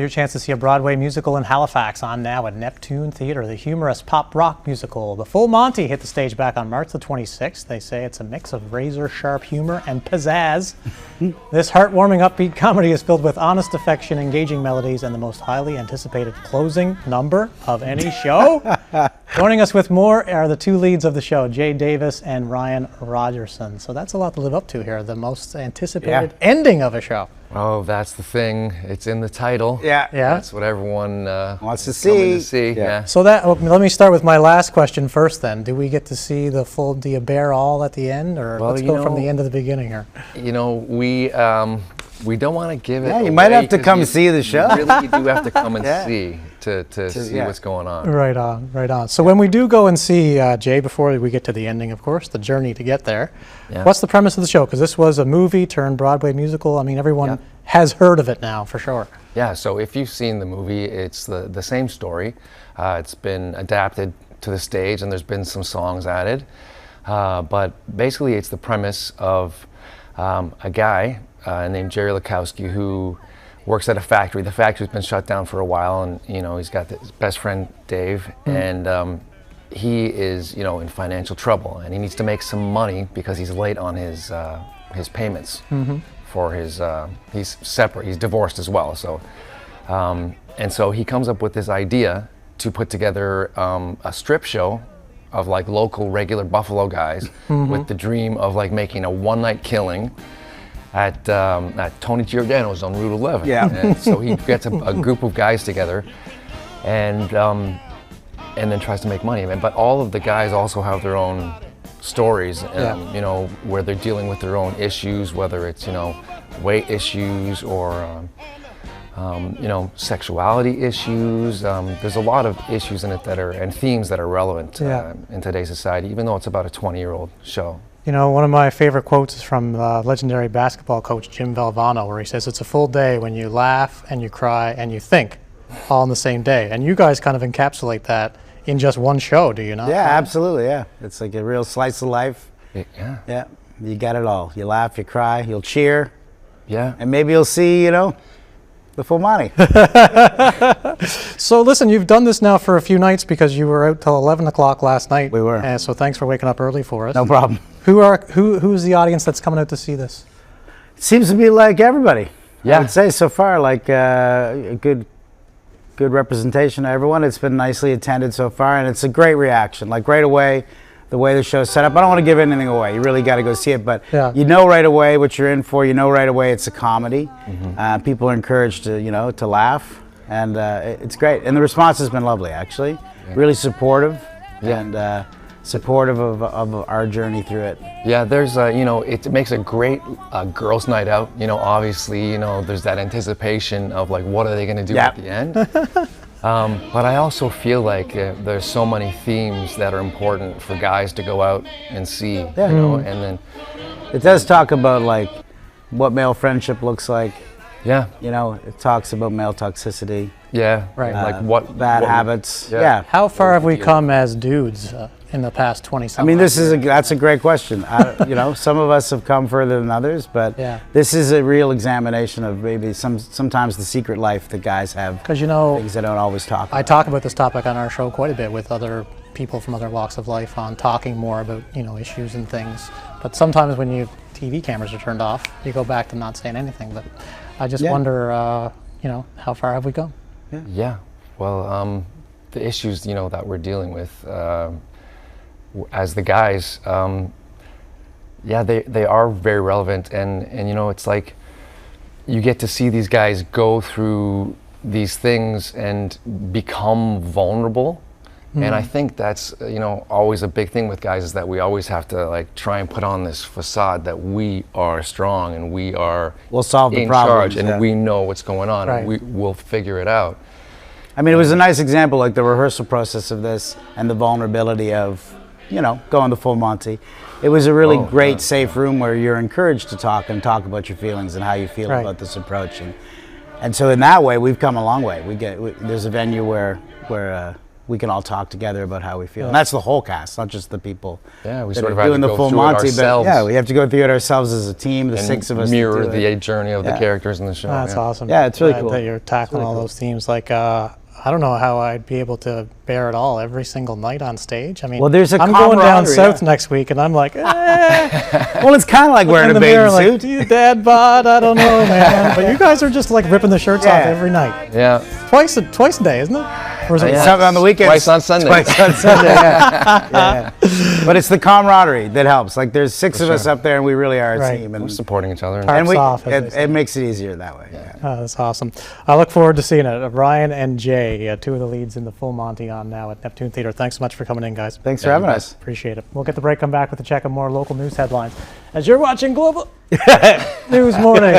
your chance to see a Broadway musical in Halifax on now at Neptune Theatre. The humorous pop rock musical, The Full Monty, hit the stage back on March the 26th. They say it's a mix of razor-sharp humor and pizzazz. This heartwarming, upbeat comedy is filled with honest affection, engaging melodies, and the most highly anticipated closing number of any show. Joining us with more are the two leads of the show, Jay Davis and Ryan Rogerson. So that's a lot to live up to here, the most anticipated ending of a show. Oh, that's the thing. It's in the title. Yeah. That's what everyone wants to see. Yeah. So let me start with my last question first then. Do we get to see the full, do you bear all at the end? Or let's go from the end to the beginning here. You know, we don't want to give it away. You might have to come see the show. You really do have to come and see to see what's going on. Right on, right on. So when we do go and see Jay, before we get to the ending, of course, the journey to get there, what's the premise of the show? Because this was a movie turned Broadway musical. I mean, everyone has heard of it now, for sure. Yeah, so if you've seen the movie, it's the same story. It's been adapted to the stage, and there's been some songs added. But basically, it's the premise of a guy named Jerry Lakowski who works at a factory. The factory's been shut down for a while, and he's got his best friend Dave, and he is in financial trouble, and he needs to make some money because he's late on his payments for his. He's separate. He's divorced as well. So, and so he comes up with this idea to put together a strip show of like local regular Buffalo guys with the dream of like making a one-night killing at Tony Giordano's on Route 11. Yeah. And so he gets a group of guys together and then tries to make money. But all of the guys also have their own stories, where they're dealing with their own issues, whether it's, weight issues or, sexuality issues. There's a lot of issues in it and themes that are relevant in today's society, even though it's about a 20-year-old show. One of my favorite quotes is from legendary basketball coach Jim Valvano, where he says, it's a full day when you laugh and you cry and you think all on the same day. And you guys kind of encapsulate that in just one show, do you not? Yeah, absolutely, yeah. It's like a real slice of life. Yeah. Yeah, you got it all. You laugh, you cry, you'll cheer. Yeah. And maybe you'll see, the full Monty. So listen, you've done this now for a few nights because you were out till 11 o'clock last night. We were. So thanks for waking up early for us. No problem. Who's the audience that's coming out to see this? It seems to be like everybody. Yeah. I would say so far, like a good representation of everyone. It's been nicely attended so far, and it's a great reaction. Like right away, the way the show's set up. I don't want to give anything away. You really got to go see it, but you know right away what you're in for. You know right away it's a comedy. People are encouraged to laugh, and it's great. And the response has been lovely, actually. Yeah. Really supportive, and supportive of our journey through it. Yeah, there's it makes a great girls' night out. Obviously, there's that anticipation of like, what are they going to do at the end? But I also feel like there's so many themes that are important for guys to go out and see. Yeah. And then it does talk about like what male friendship looks like. Yeah. It talks about male toxicity. Yeah. Right. Like what bad habits. Yeah. How far have we come as dudes in the past 20-something? I mean, that's a great question. Some of us have come further than others, but this is a real examination of maybe sometimes the secret life that guys have. Because things they don't always talk about. I talk about this topic on our show quite a bit with other people from other walks of life on talking more about issues and things. But sometimes when TV cameras are turned off, you go back to not saying anything. But I just wonder, how far have we come? Yeah. Well, the issues that we're dealing with. As the guys, they are very relevant, and it's like you get to see these guys go through these things and become vulnerable, and I think that's always a big thing with guys is that we always have to like try and put on this facade that we are strong and we'll solve the problems, and we know what's going on, and we'll figure it out. I mean, it was a nice example, like the rehearsal process of this and the vulnerability of going the full Monty. It was a really great, safe room where you're encouraged to talk about your feelings and how you feel about this approach. And so in that way, we've come a long way. There's a venue where we can all talk together about how we feel. And that's the whole cast, not just the people Yeah, we that sort are of have doing to the go full through it Monty. But ourselves. yeah, we have to go through it ourselves as a team, the and 6 of us. mirror to do the it. journey of the characters in the show. That's yeah. awesome. Yeah, it's really Glad cool. that you're tackling all those themes. Like, I don't know how I'd be able to bear it all every single night on stage. I mean, Well, there's a I'm going down camaraderie, south yeah. next week, and I'm like, Well, it's kind of like wearing in a the mirror, bathing like, suit. do you dad bod? I don't know, man. But you guys are just like ripping the shirts off Yeah. every night. Yeah. Twice a day, isn't it? Or is it Yeah. Some on the weekends. Twice on Sunday. Twice on Sunday. Yeah. Yeah. But it's the camaraderie that helps. Like there's 6 of us sure. up there, and we really are a Right. team. We're And, supporting each other. Tarps off, as they say. it makes it easier that way. Yeah. Oh, that's awesome. I look forward to seeing it. Ryan and Jay, 2 of the leads in the full Monty on now at Neptune Theater. Thanks so much for coming in, guys. Thanks for having you bet. us. Appreciate it. We'll get the break, come back with a check of more local news headlines as you're watching Global News Morning.